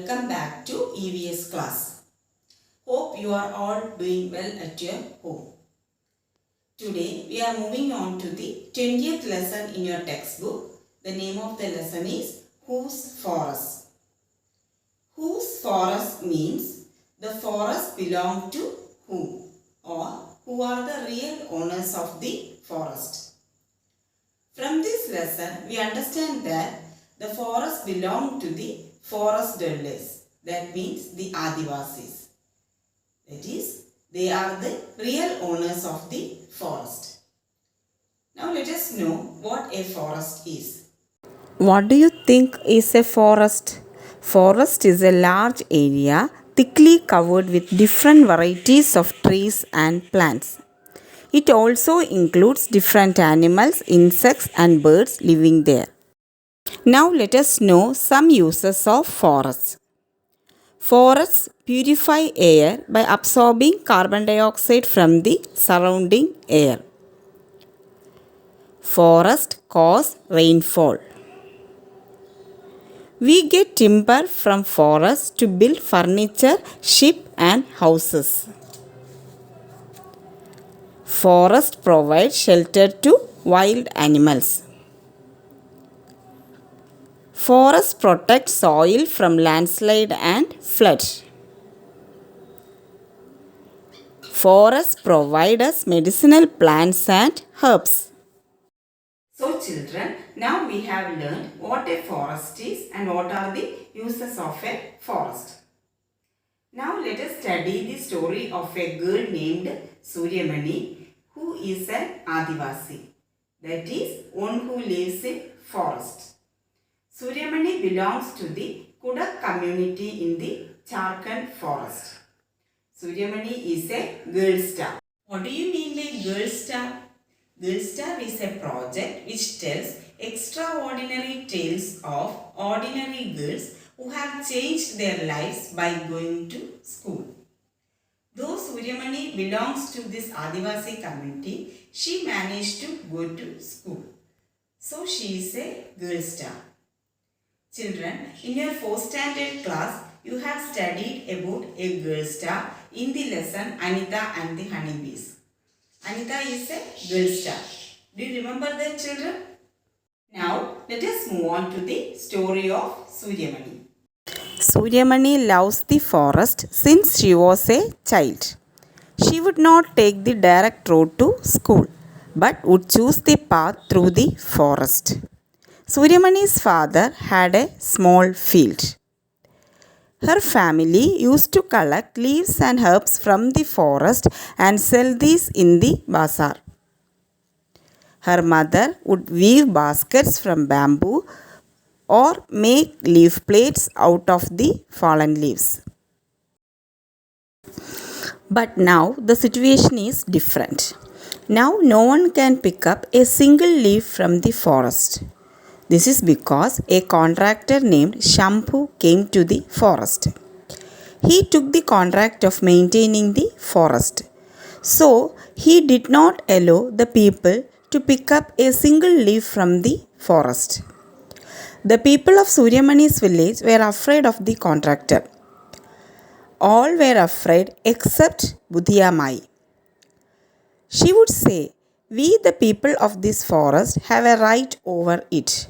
Welcome back to EVS class. Hope you are all doing well at your home. Today we are moving on to the 20th lesson in your textbook. The name of the lesson is Whose Forest? Whose forest means the forest belong to whom, or who are the real owners of the forest. From this lesson we understand that the forest belong to the forest dwellers. That means the Adivasis. That is, they are the real owners of the forest. Now let us know what a forest is. What do you think is a forest? Forest is a large area thickly covered with different varieties of trees and plants. It also includes different animals, insects and birds living there. Now let us know some uses of forests. Forests purify air by absorbing carbon dioxide from the surrounding air. Forests cause rainfall. We get timber from forests to build furniture, ships and houses. Forests provide shelter to wild animals. Forests protect soil from landslide and flood. Forests provide us medicinal plants and herbs. So children, now we have learned what a forest is and what are the uses of a forest. Now let us study the story of a girl named Suryamani who is an Adivasi. That is, one who lives in forest. Suryamani belongs to the Kudak community in the Jharkhand forest. Suryamani is a girl star. What do you mean by girl star? Girl Star is a project which tells extraordinary tales of ordinary girls who have changed their lives by going to school. Though Suryamani belongs to this Adivasi community, she managed to go to school. So she is a girl star. Children, in your 4th standard class, you have studied about a girl star in the lesson Anita and the Honeybees. Anita is a girl star. Do you remember that, children? Now, let us move on to the story of Suryamani. Suryamani loves the forest since she was a child. She would not take the direct road to school, but would choose the path through the forest. Suryamani's father had a small field. Her family used to collect leaves and herbs from the forest and sell these in the bazaar. Her mother would weave baskets from bamboo or make leaf plates out of the fallen leaves. But now the situation is different. Now no one can pick up a single leaf from the forest. This is because a contractor named Shambhu came to the forest. He took the contract of maintaining the forest. So he did not allow the people to pick up a single leaf from the forest. The people of Suryamani's village were afraid of the contractor. All were afraid except Budhiyamai. She would say, "We, the people of this forest, have a right over it.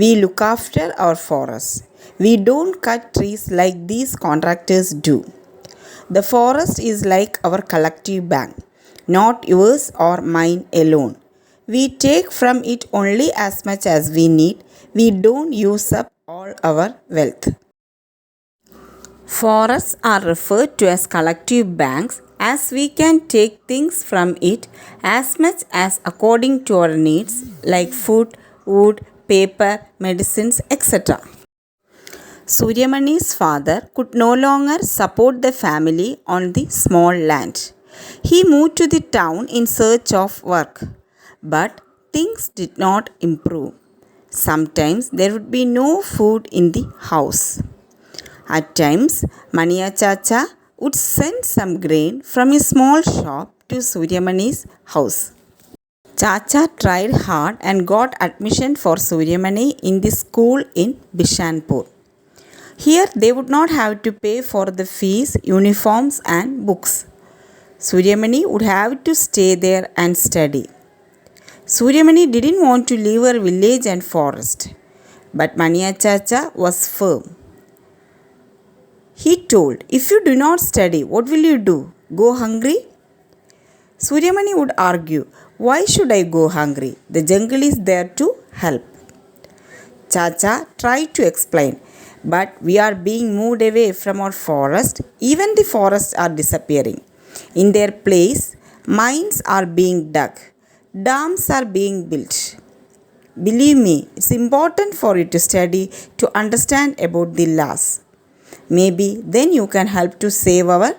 We look after our forests. We don't cut trees like these contractors do. The forest is like our collective bank, not yours or mine alone. We take from it only as much as we need. We don't use up all our wealth." Forests are referred to as collective banks as we can take things from it as much as according to our needs like food, wood, paper, medicines, etc. Suryamani's father could no longer support the family on the small land. He moved to the town in search of work. But things did not improve. Sometimes there would be no food in the house. At times, Maniya Chacha would send some grain from a small shop to Suryamani's house. Chacha tried hard and got admission for Suryamani in the school in Bishanpur. Here they would not have to pay for the fees, uniforms, and books. Suryamani would have to stay there and study. Suryamani didn't want to leave her village and forest, but Mania Chacha was firm. He told, "If you do not study, what will you do? Go hungry?" Suryamani would argue, "Why should I go hungry? The jungle is there to help." Chacha tried to explain, "But we are being moved away from our forest. Even the forests are disappearing. In their place, mines are being dug. Dams are being built. Believe me, it's important for you to study to understand about the laws. Maybe then you can help to save our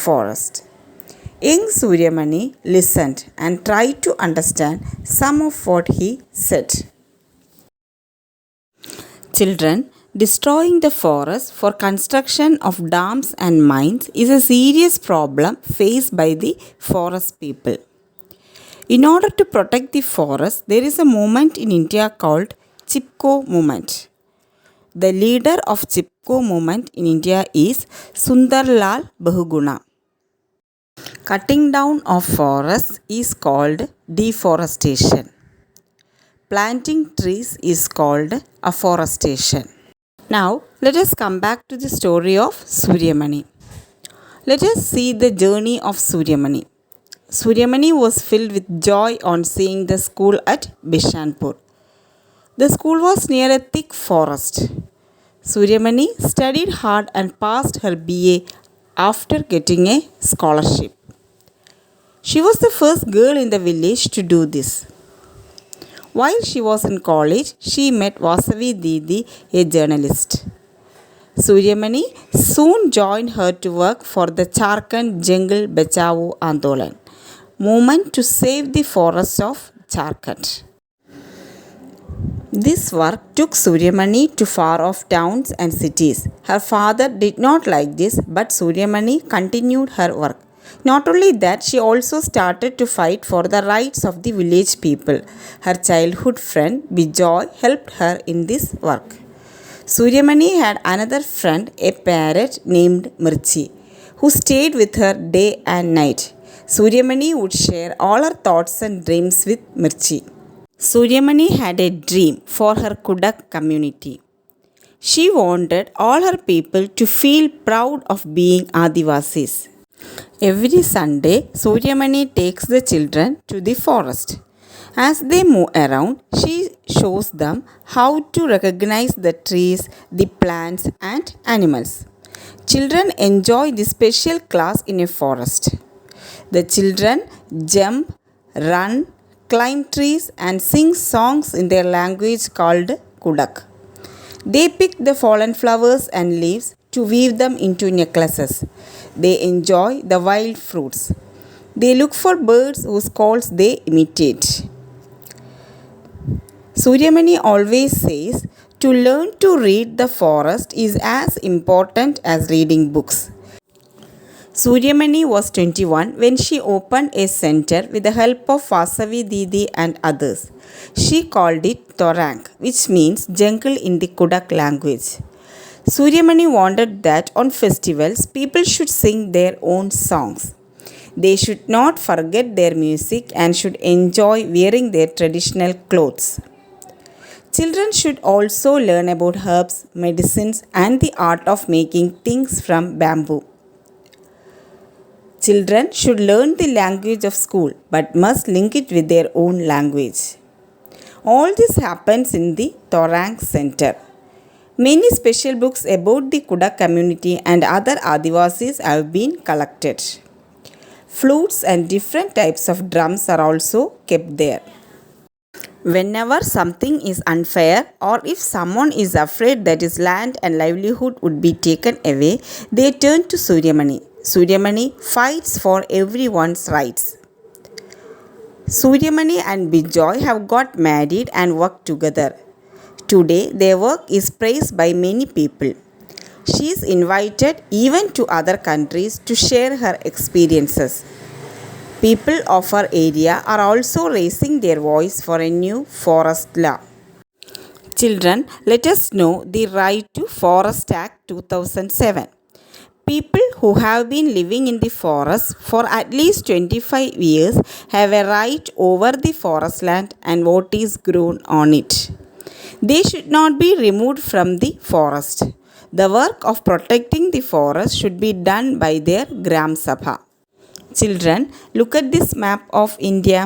forest." Young Suryamani listened and tried to understand some of what he said. Children, destroying the forest for construction of dams and mines is a serious problem faced by the forest people. In order to protect the forest, there is a movement in India called Chipko movement. The leader of Chipko movement in India is Sundarlal Bahuguna. Cutting down of forests is called deforestation. Planting trees is called afforestation. Now, let us come back to the story of Suryamani. Let us see the journey of Suryamani. Suryamani was filled with joy on seeing the school at Bishanpur. The school was near a thick forest. Suryamani studied hard and passed her BA after getting a scholarship. She was the first girl in the village to do this. While she was in college, she met Vasavi Didi, a journalist. Suryamani soon joined her to work for the Jharkhand Jungle Bachao Andolan movement to save the forests of Jharkhand. This work took Suryamani to far off towns and cities. Her father did not like this, but Suryamani continued her work. Not only that, she also started to fight for the rights of the village people. Her childhood friend Bijoy helped her in this work. Suryamani had another friend, a parrot named Mirchi, who stayed with her day and night. Suryamani would share all her thoughts and dreams with Mirchi. Suryamani had a dream for her Kudak community. She wanted all her people to feel proud of being Adivasis. Every Sunday, Suryamani takes the children to the forest. As they move around, she shows them how to recognize the trees, the plants, and animals. Children enjoy the special class in a forest. The children jump, run, climb trees, and sing songs in their language called Kudak. They pick the fallen flowers and leaves to weave them into necklaces. They enjoy the wild fruits. They look for birds whose calls they imitate. Suryamani always says, to learn to read the forest is as important as reading books. Suryamani was 21 when she opened a center with the help of Vasavi Didi and others. She called it Torang, which means jungle in the Kudak language. Suryamani wanted that on festivals people should sing their own songs. They should not forget their music and should enjoy wearing their traditional clothes. Children should also learn about herbs, medicines, and the art of making things from bamboo. Children should learn the language of school but must link it with their own language. All this happens in the Torang Center. Many special books about the Kudak community and other Adivasis have been collected. Flutes and different types of drums are also kept there. Whenever something is unfair or if someone is afraid that his land and livelihood would be taken away, they turn to Suryamani. Suryamani fights for everyone's rights. Suryamani and Bijoy have got married and work together. Today, their work is praised by many people. She is invited even to other countries to share her experiences. People of her area are also raising their voice for a new forest law. Children, let us know the Right to Forest Act 2007. People who have been living in the forest for at least 25 years have a right over the forest land and what is grown on it. They should not be removed from the forest. The work of protecting the forest should be done by their Gram Sabha. Children, look at this map of India.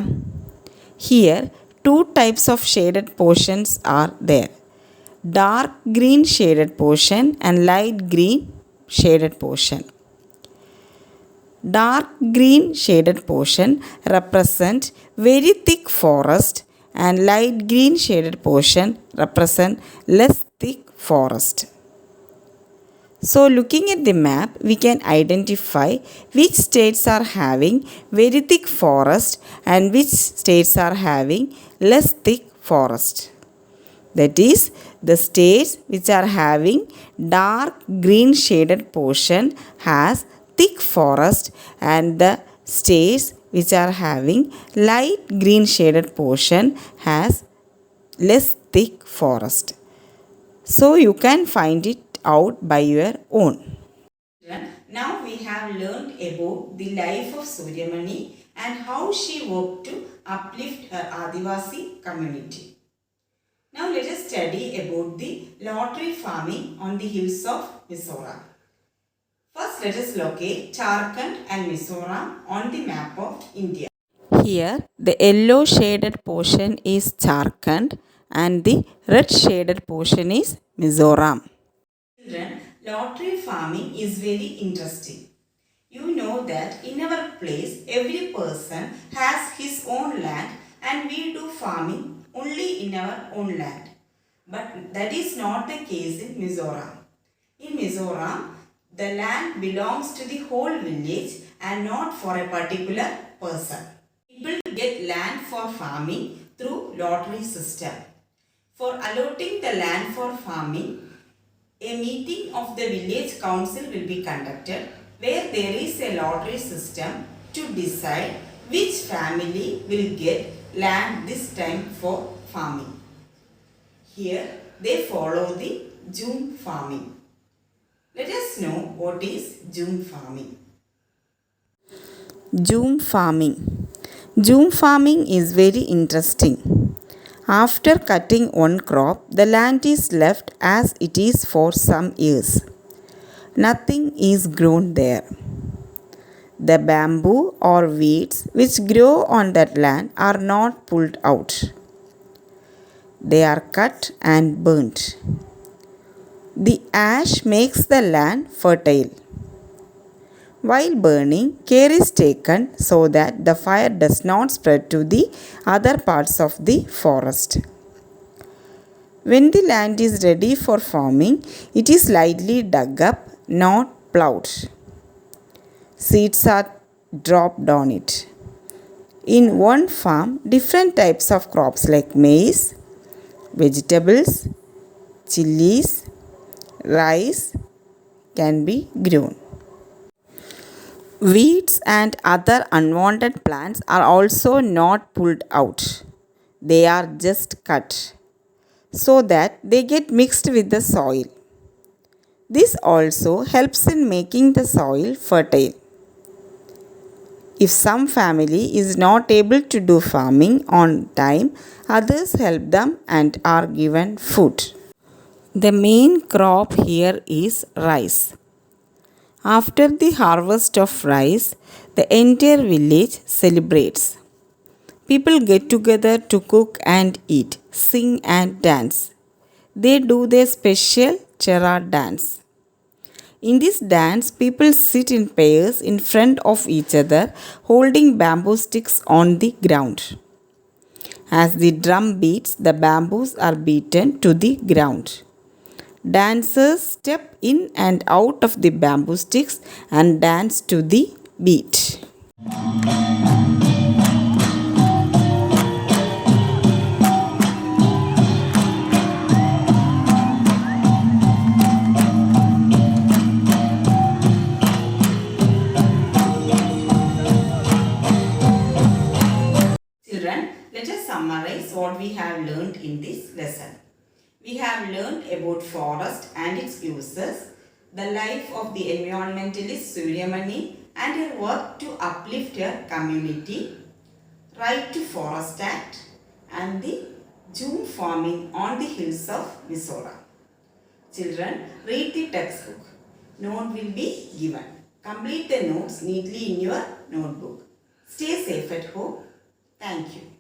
Here, two types of shaded portions are there. Dark green shaded portion and light green shaded portion. Dark green shaded portion represent very thick forest and light green shaded portion represent less thick forest. So looking at the map, we can identify which states are having very thick forest and which states are having less thick forest. That is, the states which are having dark green shaded portion has thick forest and the states which are having light green shaded portion has less thick forest. So you can find it out by your own. Now we have learned about the life of Suryamani and how she worked to uplift her Adivasi community. Now let us study about the lottery farming on the hills of Mizoram. First let us locate Jharkhand and Mizoram on the map of India. Here the yellow shaded portion is Jharkhand and the red shaded portion is Mizoram. Children, lottery farming is very interesting. You know that in our place every person has his own land and we do farming only in our own land. But that is not the case in Mizoram. In Mizoram, the land belongs to the whole village and not for a particular person. People get land for farming through lottery system. For allotting the land for farming, a meeting of the village council will be conducted where there is a lottery system to decide which family will get land this time for farming. Here they follow the Jhum farming. Let us know what is Jhum farming. Jhum farming. Jhum farming is very interesting. After cutting one crop, the land is left as it is for some years. Nothing is grown there. The bamboo or weeds which grow on that land are not pulled out. They are cut and burnt. The ash makes the land fertile. While burning, care is taken so that the fire does not spread to the other parts of the forest. When the land is ready for farming, it is lightly dug up, not plowed. Seeds are dropped on it. In one farm, different types of crops like maize, vegetables, chilies, rice can be grown. Weeds and other unwanted plants are also not pulled out. They are just cut so that they get mixed with the soil. This also helps in making the soil fertile. If some family is not able to do farming on time, others help them and are given food. The main crop here is rice. After the harvest of rice, the entire village celebrates. People get together to cook and eat, sing and dance. They do their special Chera dance. In this dance, people sit in pairs in front of each other, holding bamboo sticks on the ground. As the drum beats, the bamboos are beaten to the ground. Dancers step in and out of the bamboo sticks and dance to the beat. Children, let us summarize what we have learned in this lesson. We have learned about forest and its uses, the life of the environmentalist Suryamani and her work to uplift her community, Right to Forest Act, and the June farming on the hills of Mizoram. Children, read the textbook. Note will be given. Complete the notes neatly in your notebook. Stay safe at home. Thank you.